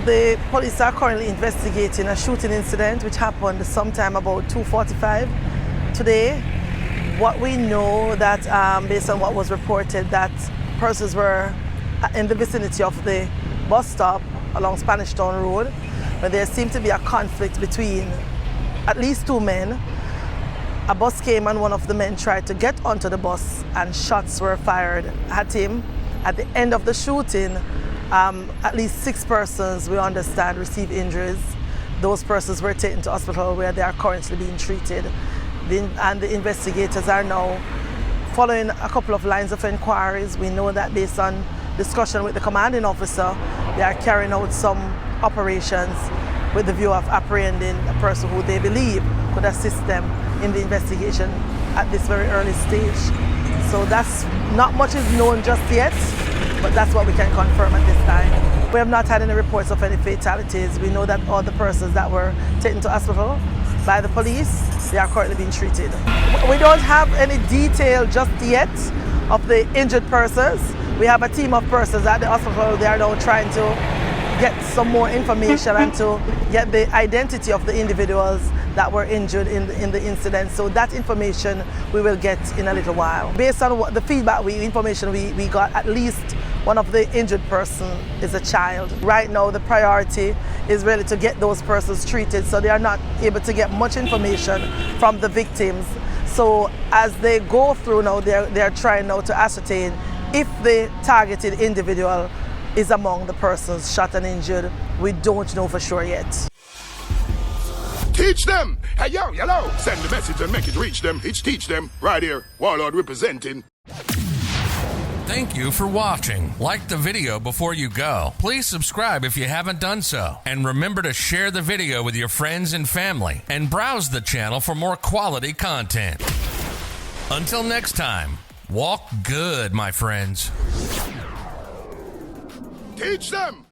The police are currently investigating a shooting incident which happened sometime about 2:45 today. What we know that based on what was reported, that persons were in the vicinity of the bus stop along Spanish Town Road, where there seemed to be a conflict between at least two men. A bus came and one of the men tried to get onto the bus and shots were fired at him. At the end of the shooting, at least 6 persons, we understand, received injuries. Those persons were taken to hospital where they are currently being treated. And the investigators are now following a couple of lines of inquiries. We know that based on discussion with the commanding officer, they are carrying out some operations with the view of apprehending a person who they believe could assist them in the investigation at this very early stage. So that's not much is known just yet, but that's what we can confirm at this time. We have not had any reports of any fatalities. We know that all the persons that were taken to hospital by the police, they are currently being treated. We don't have any detail just yet of the injured persons. We have a team of persons at the hospital. They are now trying to get some more information and to get the identity of the individuals that were injured in the incident. So that information we will get in a little while. Based on what the feedback, information we got, at least one of the injured person is a child. Right now the priority is really to get those persons treated, so they are not able to get much information from the victims. So as they go through now, they're trying now to ascertain if the targeted individual is among the persons shot and injured. We don't know for sure yet. Teach them! Hey, yo, hello! Send the message and make it reach them. It's Teach Them, right here. Warlord representing. Thank you for watching. Like the video before you go. Please subscribe if you haven't done so. And remember to share the video with your friends and family. And browse the channel for more quality content. Until next time, walk good, my friends. Teach them!